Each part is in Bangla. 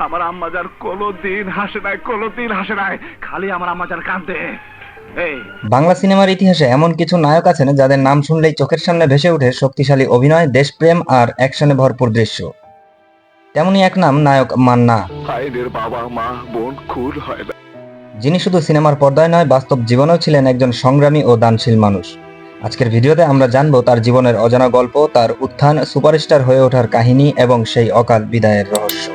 আমার আম্মাজান কোনোদিন হাসে নাই, কোনোদিন হাসে নাই, খালি আমার আম্মাজান কাঁদে। এই বাংলা সিনেমার ইতিহাসে এমন কিছু নায়ক আছেন যাদের নাম শুনলেই চোখের সামনে ভেসে ওঠে শক্তিশালী অভিনয়, দেশপ্রেম আর অ্যাকশনে ভরপুর দৃশ্য। তেমনই এক নাম নায়ক মান্না, ভাইদের বাবা মা বোন খুন হয় না। যিনি শুধু সিনেমার পর্দায় নয়, বাস্তব জীবনেও ছিলেন একজন সংগ্রামী ও দানশীল মানুষ। আজকের ভিডিওতে আমরা জানবো তার জীবনের অজানা গল্প, তার উত্থান, সুপারস্টার হয়ে ওঠার কাহিনী এবং সেই অকাল বিদায়ের রহস্য।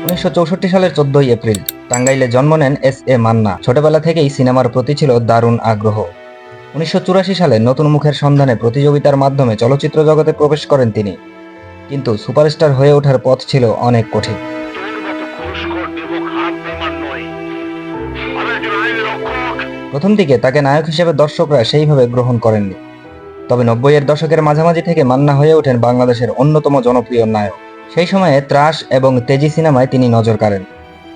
1964 সালের 14 এপ্রিল টাঙ্গাইলে জন্ম নেন এস মান্না। ছোটবেলা থেকেই সিনেমার প্রতি ছিল দারুণ আগ্রহ। 1984 সালে নতুন মুখের সন্ধানে প্রতিযোগিতার মাধ্যমে চলচ্চিত্র জগতে প্রবেশ করেন তিনি, কিন্তু সুপারস্টার হয়ে ওঠার পথ ছিল অনেক কঠিন। প্রথম দিকে তাকে নায়ক হিসেবে দর্শকরা সেইভাবে গ্রহণ করেননি, তবে 90-এর দশকের মাঝামাঝি থেকে মান্না হয়ে ওঠেন বাংলাদেশের অন্যতম জনপ্রিয় নায়ক। সেই সময়ে ত্রাস এবং তেজি সিনেমায় তিনি নজর কাড়েন।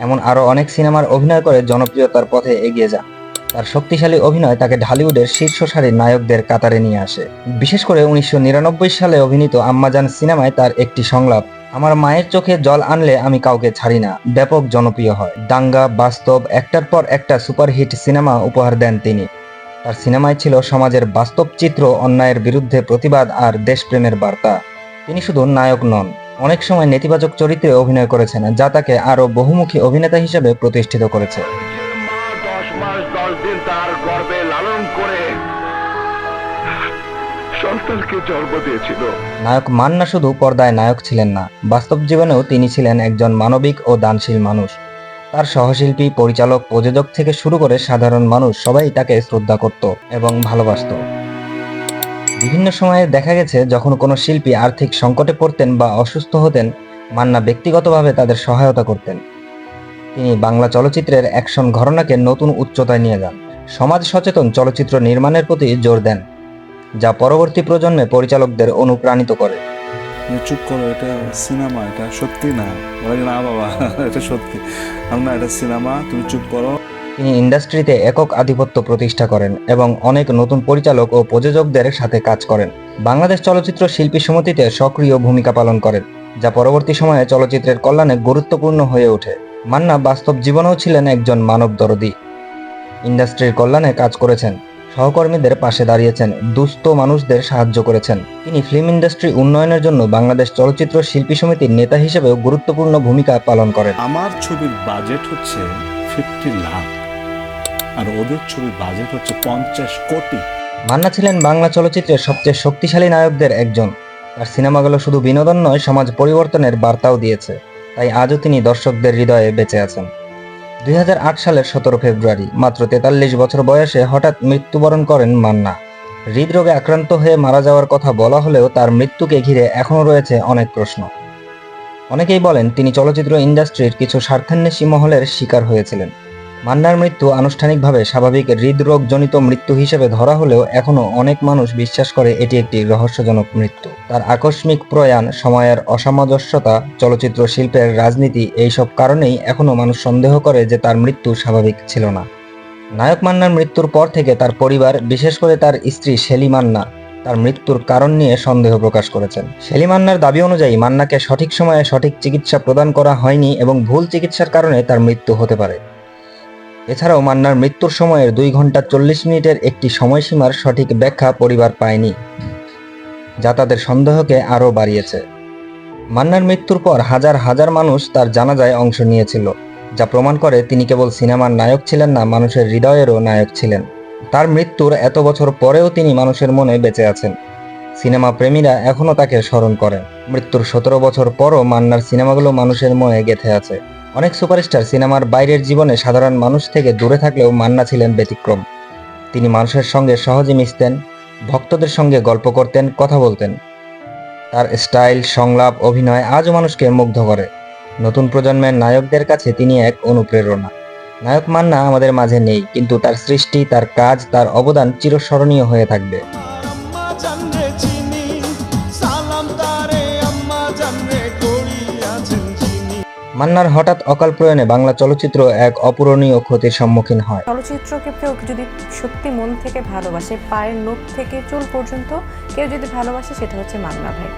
এমন আরও অনেক সিনেমার অভিনয় করে জনপ্রিয়তার পথে এগিয়ে যান। তার শক্তিশালী অভিনয় তাকে ঢালিউডের শীর্ষ সারির নায়কদের কাতারে নিয়ে আসে। বিশেষ করে 1999 সালে অভিনীত আম্মাজান সিনেমায় তার একটি সংলাপ, আমার মায়ের চোখে জল আনলে আমি কাউকে ছাড়ি না, ব্যাপক জনপ্রিয় হয়। দাঙ্গা, বাস্তব, একটার পর একটা সুপারহিট সিনেমা উপহার দেন তিনি। তার সিনেমায় ছিল সমাজের বাস্তব চিত্র, অন্যায়ের বিরুদ্ধে প্রতিবাদ আর দেশপ্রেমের বার্তা। তিনি শুধু নায়ক নন, অনেক সময় নেতিবাচক চরিত্রে অভিনয় করেছেন, যা তাকে আরও বহুমুখী অভিনেতা হিসেবে প্রতিষ্ঠিত করেছে। মা 10 মাস 10 দিন তার গর্ভে লালন করে সন্তানকে জন্ম দিয়েছিল। নায়ক মান্না শুধু পর্দায় নায়ক ছিলেন না, বাস্তব জীবনেও তিনি ছিলেন একজন মানবিক ও দানশীল মানুষ। তার সহশিল্পী, পরিচালক, প্রযোজক থেকে শুরু করে সাধারণ মানুষ সবাই তাকে শ্রদ্ধা করত এবং ভালোবাসত। বিভিন্ন সময়ে দেখা গেছে যখন কোনো শিল্পী আর্থিক সংকটে পড়তেন বা অসুস্থ হতেন, মান্না ব্যক্তিগতভাবে তাদের সহায়তা করতেন। তিনি বাংলা চলচ্চিত্রের অ্যাকশন ঘরানাকে নতুন উচ্চতায় নিয়ে যান, সমাজ সচেতন চলচ্চিত্র নির্মাণের প্রতি জোর দেন, যা পরবর্তী প্রজন্মে পরিচালকদের অনুপ্রাণিত করে। চুপ করো, এটা সিনেমা, এটা সত্যি না। বলে না বাবা, এটা সত্যি না, এটা সিনেমা, তুমি চুপ করো। তিনি ইন্ডাস্ট্রিতে একক আধিপত্য প্রতিষ্ঠা করেন এবং অনেক নতুন পরিচালক ও প্রযোজকদের সাথে কাজ করেন। বাংলাদেশ চলচ্চিত্র শিল্পী সমিতিতে সক্রিয় ভূমিকা পালন করেন, যা পরবর্তী সময়ে চলচ্চিত্রের কল্যাণে গুরুত্বপূর্ণ হয়ে ওঠে। মান্না বাস্তব জীবনেও ছিলেন একজন মানবদরদী। ইন্ডাস্ট্রির কল্যাণে কাজ করেছেন, সহকর্মীদের পাশে দাঁড়িয়েছেন, দুস্থ মানুষদের সাহায্য করেছেন। তিনি ফিল্ম ইন্ডাস্ট্রি উন্নয়নের জন্য বাংলাদেশ চলচ্চিত্র শিল্পী সমিতির নেতা হিসেবেও গুরুত্বপূর্ণ ভূমিকা পালন করেন। আমার ছবির বাজেট হচ্ছে 50 লাখ, আর ওদের ছবির বাজেট হচ্ছে 50 কোটি। মান্না ছিলেন বাংলা চলচ্চিত্রের সবচেয়ে শক্তিশালী নায়কদের একজন। তার সিনেমাগুলো শুধু বিনোদন নয়, সমাজ পরিবর্তনের বার্তাও দিয়েছে, তাই আজও তিনি দর্শকদের হৃদয়ে বেঁচে আছেন। 2008 সালের 17 ফেব্রুয়ারি মাত্র 43 বছর বয়সে হঠাৎ মৃত্যুবরণ করেন মান্না। হৃদরোগে আক্রান্ত হয়ে মারা যাওয়ার কথা বলা হলেও তার মৃত্যুকে ঘিরে এখনও রয়েছে অনেক প্রশ্ন। অনেকেই বলেন তিনি চলচ্চিত্র ইন্ডাস্ট্রির কিছু স্বার্থান্বেষী মহলের শিকার হয়েছিলেন। মান্নার মৃত্যু আনুষ্ঠানিকভাবে স্বাভাবিক হৃদরোগজনিত মৃত্যু হিসেবে ধরা হলেও এখনও অনেক মানুষ বিশ্বাস করে এটি একটি রহস্যজনক মৃত্যু। তার আকস্মিক প্রয়াণ, সময়ের অসামঞ্জস্যতা, চলচ্চিত্র শিল্পের রাজনীতি, এইসব কারণেই এখনও মানুষ সন্দেহ করে যে তার মৃত্যু স্বাভাবিক ছিল না। নায়ক মান্নার মৃত্যুর পর থেকে তার পরিবার, বিশেষ করে তার স্ত্রী শেলি মান্না, তার মৃত্যুর কারণ নিয়ে সন্দেহ প্রকাশ করেছেন। শেলি মান্নার দাবি অনুযায়ী মান্নাকে সঠিক সময়ে সঠিক চিকিৎসা প্রদান করা হয়নি এবং ভুল চিকিৎসার কারণে তার মৃত্যু হতে পারে। এছাড়াও মান্নার মৃত্যুর সময়ের 2 ঘন্টা 40 মিনিটের একটি সময়সীমার সঠিক ব্যাখ্যা পরিবার পায়নি, যা তাদের সন্দেহকে আরও বাড়িয়েছে। মান্নার মৃত্যুর পর হাজার হাজার মানুষ তার জানাজায় অংশ নিয়েছিল, যা প্রমাণ করে তিনি কেবল সিনেমার নায়ক ছিলেন না, মানুষের হৃদয়েরও নায়ক ছিলেন। তার মৃত্যুর এত বছর পরেও তিনি মানুষের মনে বেঁচে আছেন। সিনেমা প্রেমীরা এখনও তাকে স্মরণ করেন। মৃত্যুর 17 বছর পরও মান্নার সিনেমাগুলো মানুষের মনে গেঁথে আছে। অনেক সুপারস্টার সিনেমার বাইরের জীবনে সাধারণ মানুষ থেকে দূরে থাকলেও মান্না ছিলেন ব্যতিক্রম। তিনি মানুষের সঙ্গে সহজে মিশতেন, ভক্তদের সঙ্গে গল্প করতেন, কথা বলতেন। তার স্টাইল, সংলাপ, অভিনয় আজও মানুষকে মুগ্ধ করে। নতুন প্রজন্মের নায়কদের কাছে তিনি এক অনুপ্রেরণা। নায়ক মান্না আমাদের মাঝে নেই, কিন্তু তার সৃষ্টি, তার কাজ, তার অবদান চিরস্মরণীয় হয়ে থাকবে। মান্নার হঠাৎ অকাল প্রয়াণে বাংলা চলচ্চিত্র এক অপূরণীয় ক্ষতির সম্মুখীন হয়। চলচ্চিত্রকে কেউ যদি সত্যি মন থেকে ভালোবাসে, পায়ের নখ থেকে চুল পর্যন্ত কেউ যদি ভালোবাসে, সেটা হচ্ছে মান্না ভাই।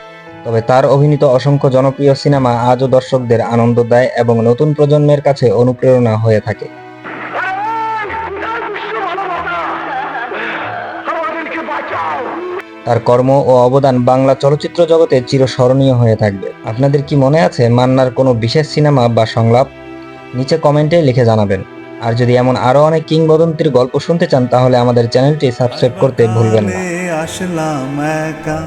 তবে তার অভিনীত অসংখ্য জনপ্রিয় সিনেমা আজও দর্শকদের আনন্দ দেয় এবং নতুন প্রজন্মের কাছে অনুপ্রেরণা হয়ে থাকে। তার কর্ম ও অবদান বাংলা চলচ্চিত্র জগতে চিরস্মরণীয় হয়ে থাকবে। আপনাদের কি মনে আছে মান্নার কোনো বিশেষ সিনেমা বা সংলাপ? নিচে কমেন্টে লিখে জানাবেন। আর যদি এমন আরো অনেক কিংবদন্তির গল্প শুনতে চান তাহলে আমাদের চ্যানেলটি সাবস্ক্রাইব করতে ভুলবেন না। আসলাম একা,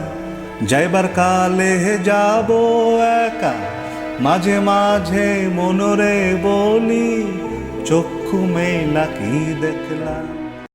যাইবার কালে যাব একা, মাঝে মাঝে মনরে বলি চক্ষু মেলা কি দেখলাম।